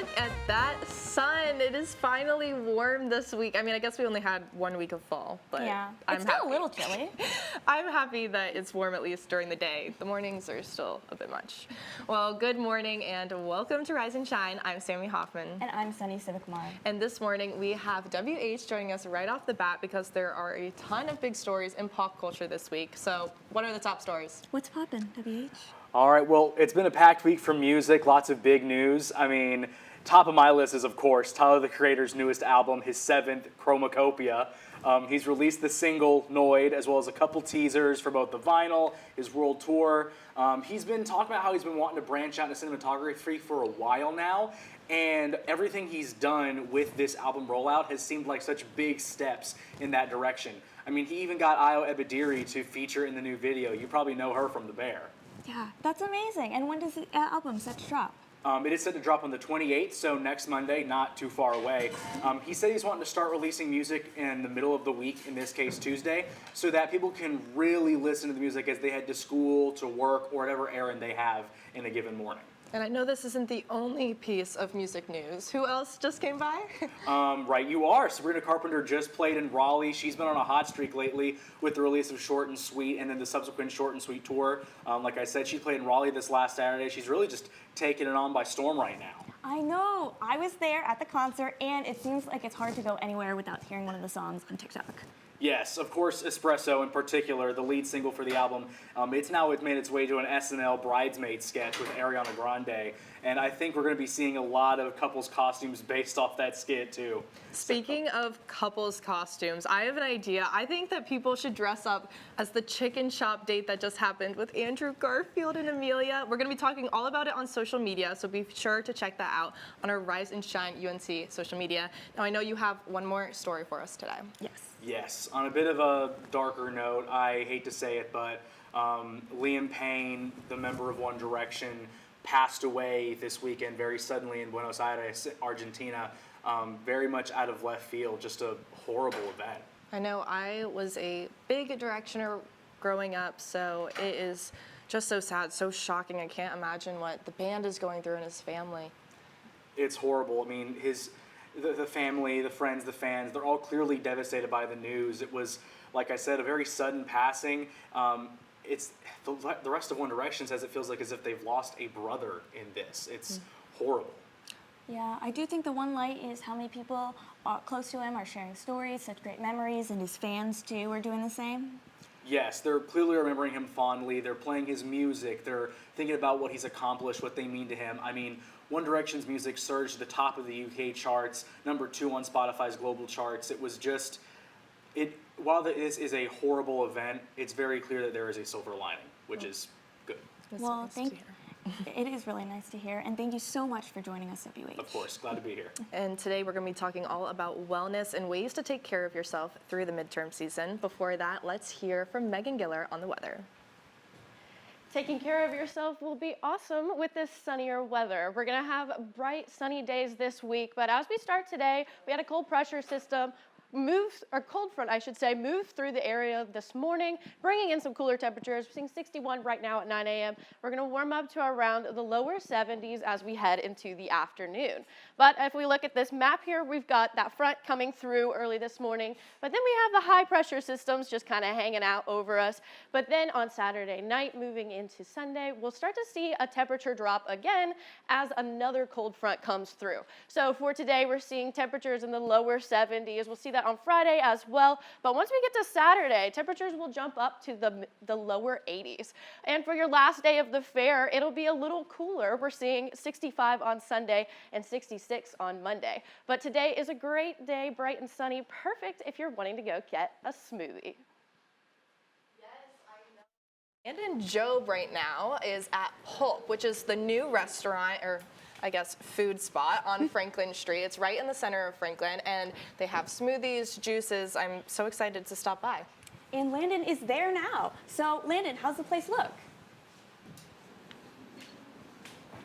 look at that sun. It is finally warm this week. I mean, I guess we only had 1 week of fall, but yeah, I'm it's still happy. a little chilly. I'm happy that it's warm at least during the day. The mornings are still a bit much. Well, good morning and welcome to Rise and Shine. I'm Sammy Hoffman. And I'm Sunny Civic-Mar. And this morning we have WH joining us right off the bat because there are a ton of big stories in pop culture this week. So what are the top stories? What's poppin', WH? All right, well, it's been a packed week for music, lots of big news. I mean, top of my list is, of course, Tyler, the Creator's newest album, his 7th, Chromacopia. He's released the single, Noid, as well as a couple teasers for both the vinyl, his world tour. He's been talking about how he's been wanting to branch out into cinematography for a while now, and everything he's done with this album rollout has seemed like such big steps in that direction. I mean, he even got Ayo Ebadiri to feature in the new video. You probably know her from The Bear. Yeah, that's amazing. And when does the album set to drop? It is set to drop on the 28th, so next Monday, not too far away. He said he's wanting to start releasing music in the middle of the week, in this case Tuesday, so that people can really listen to the music as they head to school, to work, or whatever errand they have in a given morning. And I know this isn't the only piece of music news. Who else just came by? Right, you are. Sabrina Carpenter just played in Raleigh. She's been on a hot streak lately with the release of Short and Sweet and then the subsequent Short and Sweet tour. Like I said, she played in Raleigh this last Saturday. She's really just taking it on by storm right now. I know. I was there at the concert, and it seems like it's hard to go anywhere without hearing one of the songs on TikTok. Yes, of course, Espresso in particular, the lead single for the album. It's made its way to an SNL Bridesmaid sketch with Ariana Grande, and I think we're going to be seeing a lot of couples costumes based off that skit too. Speaking of couples costumes, I have an idea. I think that people should dress up as the chicken shop date that just happened with Andrew Garfield and Amelia. We're going to be talking all about it on social media, so be sure to check that out on our Rise and Shine UNC social media. Now, I know you have one more story for us today. Yes. Yes, on a bit of a darker note, I hate to say it, but Liam Payne, the member of One Direction, passed away this weekend very suddenly in Buenos Aires, Argentina, very much out of left field, just a horrible event. I know I was a big Directioner growing up, so it is just so sad, so shocking. I can't imagine what the band is going through and his family. It's horrible. I mean, the family, the friends, the fans, they're all clearly devastated by the news. It was, like I said, a very sudden passing. It's the rest of One Direction says it feels like as if they've lost a brother in this. It's horrible. Yeah, I do think the one light is how many people close to him are sharing stories, such great memories, and his fans too are doing the same. Yes, they're clearly remembering him fondly. They're playing his music. They're thinking about what he's accomplished, what they mean to him. I mean, One Direction's music surged to the top of the UK charts, #2 on Spotify's global charts. It was just, while this is a horrible event, it's very clear that there is a silver lining, which is good. Well, it is really nice to hear, and thank you so much for joining us, WH. Of course, glad to be here. And today we're going to be talking all about wellness and ways to take care of yourself through the midterm season. Before that, let's hear from Megan Giller on the weather. Taking care of yourself will be awesome with this sunnier weather. We're going to have bright, sunny days this week, but as we start today, we had a cold pressure system cold front, I should say, moved through the area this morning, bringing in some cooler temperatures. We're seeing 61 right now at 9 a.m. We're going to warm up to around the lower 70s as we head into the afternoon. But if we look at this map here, we've got that front coming through early this morning, but then we have the high pressure systems just kind of hanging out over us. But then on Saturday night, moving into Sunday, we'll start to see a temperature drop again as another cold front comes through. So for today, we're seeing temperatures in the lower 70s. We'll see that on Friday as well, but once we get to Saturday, temperatures will jump up to the lower 80s. And for your last day of the fair, it'll be a little cooler. We're seeing 65 on Sunday and 66 on Monday. But today is a great day, bright and sunny, perfect if you're wanting to go get a smoothie. Landon Job right now is at Pulp, which is the new restaurant, or I guess food spot on Franklin Street. It's right in the center of Franklin, and they have smoothies, juices. I'm so excited to stop by. And Landon is there now. So Landon, how's the place look?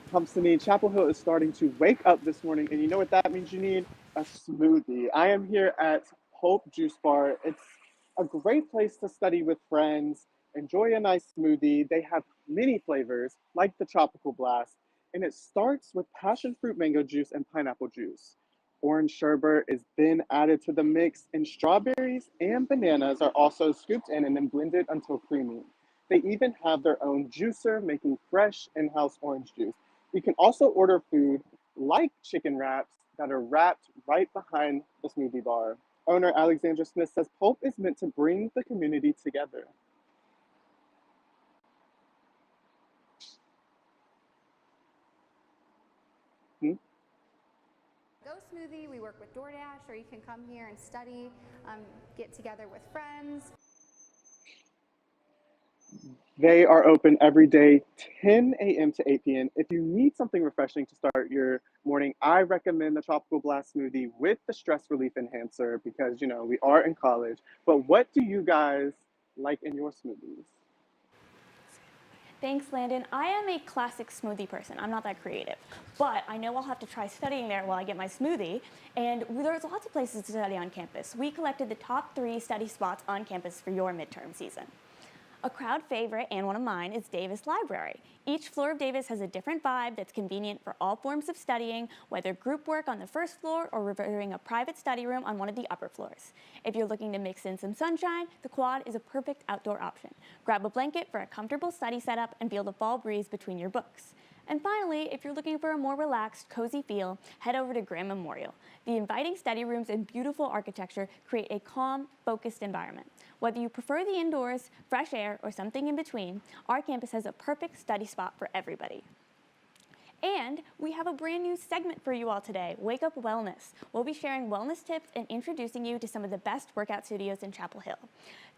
Comes to me, Chapel Hill is starting to wake up this morning, and you know what that means? You need a smoothie. I am here at Hope Juice Bar. It's a great place to study with friends, enjoy a nice smoothie. They have many flavors, like the Tropical Blast. and it starts with passion fruit mango juice and pineapple juice. Orange sherbet is then added to the mix, and strawberries and bananas are also scooped in and then blended until creamy. They even have their own juicer making fresh in house orange juice. You can also order food like chicken wraps that are wrapped right behind the smoothie bar. Owner Alexandra Smith says Pulp is meant to bring the community together. Hmm? Go Smoothie, we work with DoorDash, or you can come here and study, get together with friends. They are open every day, 10 a.m. to 8 p.m. If you need something refreshing to start your morning, I recommend the Tropical Blast smoothie with the stress relief enhancer because, you know, we are in college. But what do you guys like in your smoothies? Thanks, Landon. I am a classic smoothie person. I'm not that creative. But I know I'll have to try studying there while I get my smoothie. And there's lots of places to study on campus. We collected the top 3 study spots on campus for your midterm season. A crowd favorite, and one of mine, is Davis Library. Each floor of Davis has a different vibe that's convenient for all forms of studying, whether group work on the first floor or reserving a private study room on one of the upper floors. If you're looking to mix in some sunshine, the quad is a perfect outdoor option. Grab a blanket for a comfortable study setup and feel the fall breeze between your books. And finally, if you're looking for a more relaxed, cozy feel, head over to Graham Memorial. The inviting study rooms and beautiful architecture create a calm, focused environment. Whether you prefer the indoors, fresh air, or something in between, our campus has a perfect study spot for everybody. And we have a brand new segment for you all today, Wake Up Wellness. We'll be sharing wellness tips and introducing you to some of the best workout studios in Chapel Hill.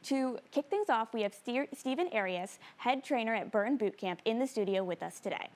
To kick things off, we have Stephen Arias, head trainer at Burn Boot Camp, in the studio with us today.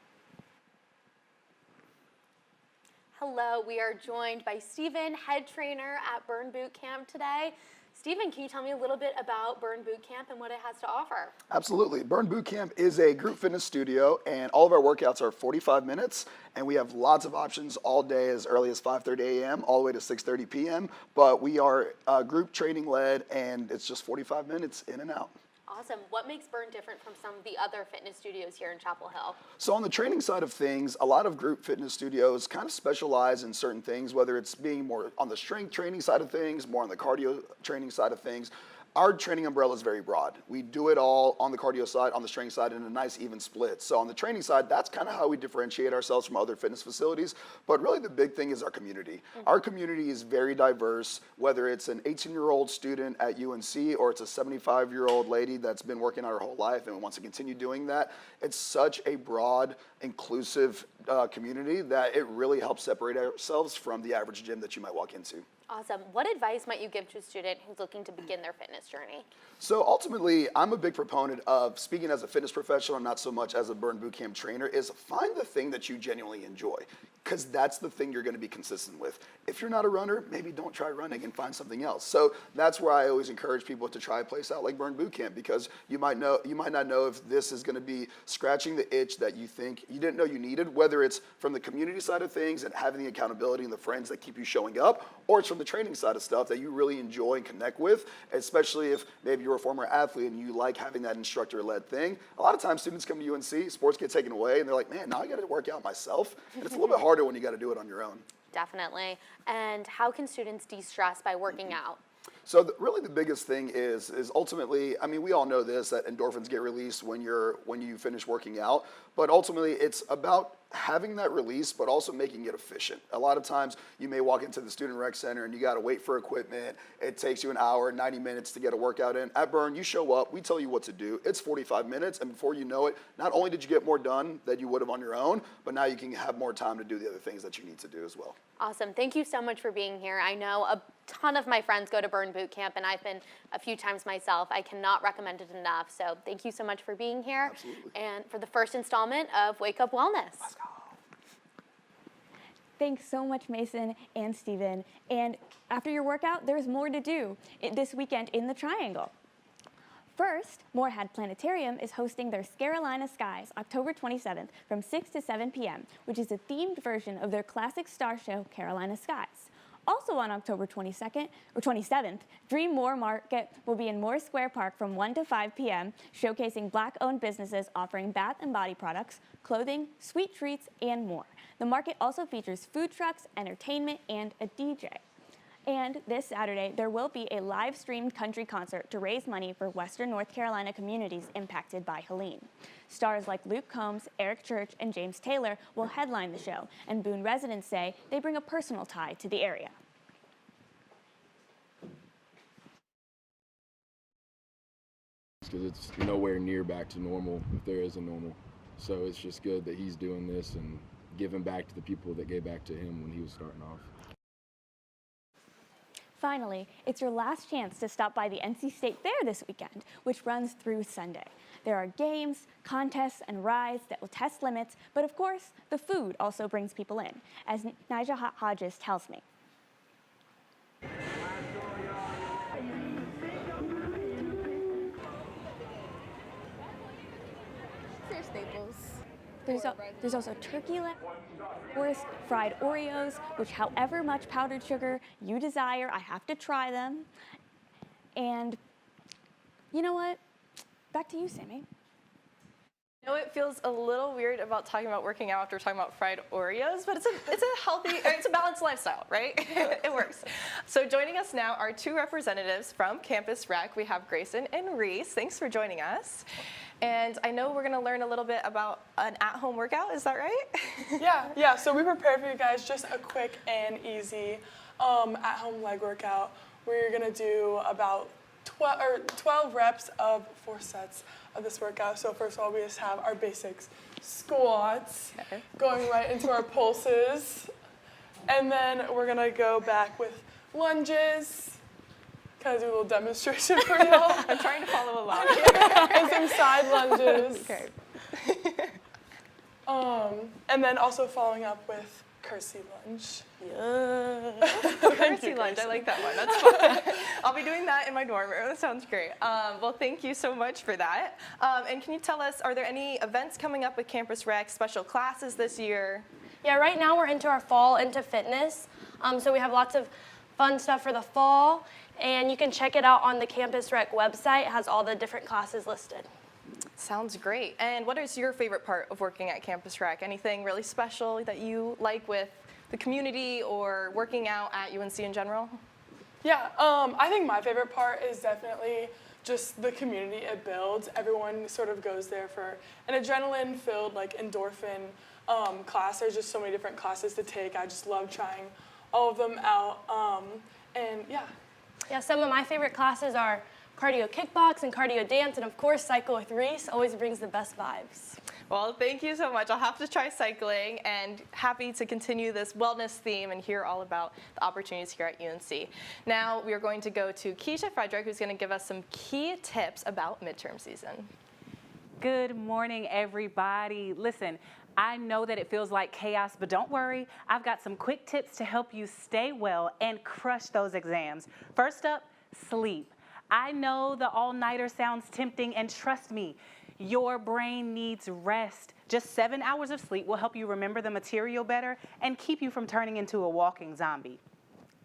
Hello, we are joined by Stephen, head trainer at Burn Boot Camp today. Stephen, can you tell me a little bit about Burn Boot Camp and what it has to offer? Absolutely. Burn Boot Camp is a group fitness studio, and all of our workouts are 45 minutes, and we have lots of options all day as early as 5:30 a.m. all the way to 6:30 p.m., but we are group training led, and it's just 45 minutes in and out. Awesome. What makes Burn different from some of the other fitness studios here in Chapel Hill? So on the training side of things, a lot of group fitness studios kind of specialize in certain things, whether it's being more on the strength training side of things, more on the cardio training side of things. Our training umbrella is very broad. We do it all on the cardio side, on the strength side, in a nice even split. So on the training side, that's kind of how we differentiate ourselves from other fitness facilities. But really the big thing is our community. Our community is very diverse, whether it's an 18-year-old student at UNC or it's a 75-year-old lady that's been working out her whole life and wants to continue doing that. It's such a broad, inclusive community that it really helps separate ourselves from the average gym that you might walk into. Awesome. What advice might you give to a student who's looking to begin their fitness journey? So ultimately, I'm a big proponent of, speaking as a fitness professional and not so much as a Burn Boot Camp trainer, is find the thing that you genuinely enjoy, because that's the thing you're going to be consistent with. If you're not a runner, maybe don't try running and find something else. So that's where I always encourage people to try a place out like Burn Boot Camp, because you might not know if this is going to be scratching the itch that you think you didn't know you needed, whether it's from the community side of things and having the accountability and the friends that keep you showing up, or it's from the training side of stuff that you really enjoy and connect with, especially if maybe you're a former athlete and you like having that instructor-led thing. A lot of times students come to UNC, sports get taken away, and they're like, man, now I got to work out myself. And it's a little bit harder when you got to do it on your own. Definitely. And how can students de-stress by working out? So really the biggest thing is ultimately, I mean, we all know this, that endorphins get released when you finish working out, but ultimately it's about having that release, but also making it efficient. A lot of times you may walk into the student rec center and you got to wait for equipment. It takes you an hour, 90 minutes to get a workout in. At Burn, you show up, we tell you what to do. It's 45 minutes, and before you know it, not only did you get more done than you would have on your own, but now you can have more time to do the other things that you need to do as well. Awesome. Thank you so much for being here. I know a ton of my friends go to Burn Boot Camp, and I've been a few times myself. I cannot recommend it enough. So thank you so much for being here. Absolutely. And for the first installment of Wake Up Wellness. Let's go. Thanks so much, Mason and Stephen. And after your workout, there's more to do this weekend in the Triangle. First, Moorhead Planetarium is hosting their Carolina Skies October 27th from 6 to 7 p.m., which is a themed version of their classic star show, Carolina Skies. Also on October 22nd or 27th, Dream More Market will be in Moore Square Park from 1 to 5 p.m., showcasing Black-owned businesses offering bath and body products, clothing, sweet treats, and more. The market also features food trucks, entertainment, and a DJ. And this Saturday, there will be a live-streamed country concert to raise money for Western North Carolina communities impacted by Helene. Stars like Luke Combs, Eric Church, and James Taylor will headline the show, and Boone residents say they bring a personal tie to the area. Because it's nowhere near back to normal, if there is a normal. So it's just good that he's doing this and giving back to the people that gave back to him when he was starting off. Finally, it's your last chance to stop by the NC State Fair this weekend, which runs through Sunday. There are games, contests, and rides that will test limits, but of course, the food also brings people in, as Nigel Hodges tells me. Your staples. There's also turkey leg, forest fried Oreos, which however much powdered sugar you desire, I have to try them. And you know what? Back to you, Sammy. I know it feels a little weird about talking about working out after talking about fried Oreos, but it's a healthy, it's a balanced lifestyle, right? It works. So joining us now are two representatives from Campus Rec. We have Grayson and Reese. Thanks for joining us. And I know we're going to learn a little bit about an at-home workout. Is that right? Yeah. So we prepared for you guys just a quick and easy at-home leg workout. We're going to do about 12 reps of 4 sets of this workout. So first of all, we just have our basics squats, going right into our pulses. And then we're going to go back with lunges. Kind of do a little demonstration for y'all. I'm trying to follow along. And some side lunges. Okay. And then also following up with Kersey lunge. Kersey lunge, I like that one. That's fun. I'll be doing that in my dorm room. That sounds great. Well, thank you so much for that. And can you tell us, are there any events coming up with Campus Rec, special classes this year? Yeah, right now we're into our fall into fitness. So we have lots of fun stuff for the fall. And you can check it out on the Campus Rec website. It has all the different classes listed. Sounds great. And what is your favorite part of working at Campus Rec? Anything really special that you like with the community or working out at UNC in general? Yeah, I think my favorite part is definitely just the community it builds. Everyone sort of goes there for an adrenaline-filled, like endorphin class. There's just so many different classes to take. I just love trying all of them out. And yeah. Yeah, some of my favorite classes are cardio kickbox and cardio dance, and of course cycle with Reese always brings the best vibes. Well, thank you so much. I'll have to try cycling, and happy to continue this wellness theme and hear all about the opportunities here at UNC. Now we are going to go to Keisha Frederick, who's going to give us some key tips about midterm season. Good morning, everybody. Listen, I know that it feels like chaos, but don't worry. I've got some quick tips to help you stay well and crush those exams. First up, sleep. I know the all-nighter sounds tempting, and trust me, your brain needs rest. Just 7 hours of sleep will help you remember the material better and keep you from turning into a walking zombie.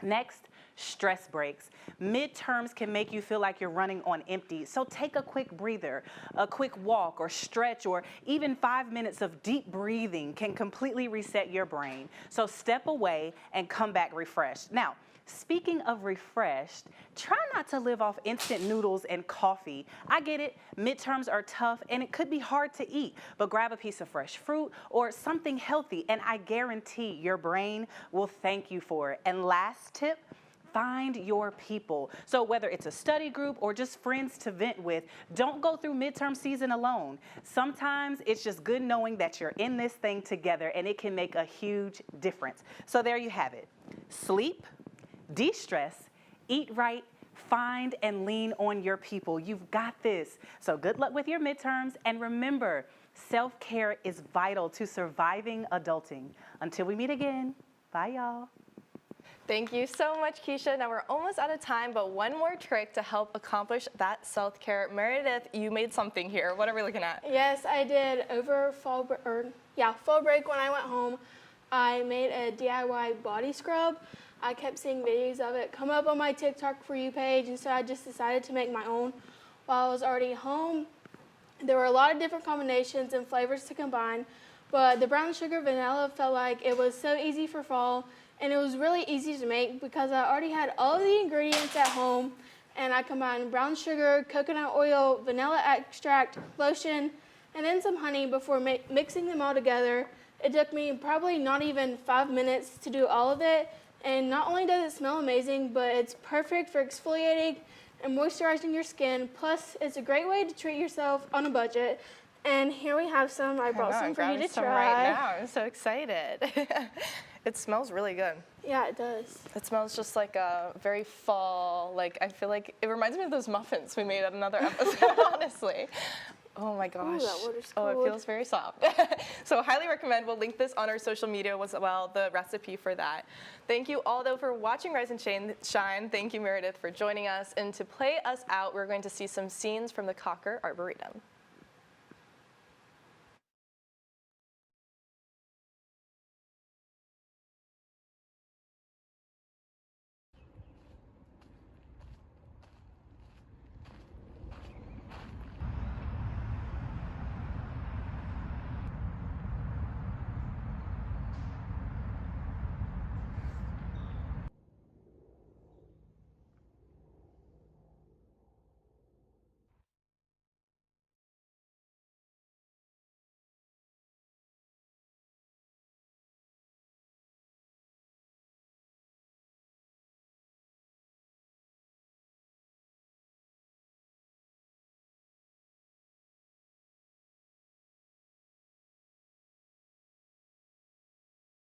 Next, stress breaks. Midterms can make you feel like you're running on empty, so take a quick breather. A quick walk or stretch or even 5 minutes of deep breathing can completely reset your brain. So step away and come back refreshed. Now, speaking of refreshed, try not to live off instant noodles and coffee. I get it, midterms are tough and it could be hard to eat, but grab a piece of fresh fruit or something healthy and I guarantee your brain will thank you for it. And last tip, find your people. So whether it's a study group or just friends to vent with, don't go through midterm season alone. Sometimes it's just good knowing that you're in this thing together and it can make a huge difference. So there you have it. Sleep, de-stress, eat right, find and lean on your people. You've got this. So good luck with your midterms, and remember, self-care is vital to surviving adulting. Until we meet again, bye y'all. Thank you so much, Keisha. Now we're almost out of time, but one more trick to help accomplish that self-care. Meredith, you made something here. What are we looking at? Yes, I did over fall break when I went home. I made a DIY body scrub. I kept seeing videos of it come up on my TikTok For You page, and so I just decided to make my own while I was already home. There were a lot of different combinations and flavors to combine, but the brown sugar vanilla felt like it was so easy for fall, and it was really easy to make because I already had all of the ingredients at home, and I combined brown sugar, coconut oil, vanilla extract, lotion, and then some honey before mixing them all together. It took me probably not even 5 minutes to do all of it, and not only does it smell amazing, but it's perfect for exfoliating and moisturizing your skin. Plus, it's a great way to treat yourself on a budget. And here we have some. I brought some for you to some try. right now. I'm so excited. It smells really good. Yeah, it does. It smells just like a very fall, like I feel like it reminds me of those muffins we made at another episode, honestly. Oh my gosh. Ooh, that water's Oh, it cold. feels very soft. So highly recommend. We'll link this on our social media as well, the recipe for that. Thank you all, though, for watching Rise and Shine. Thank you, Meredith, for joining us. And to play us out, we're going to see some scenes from the Cocker Arboretum.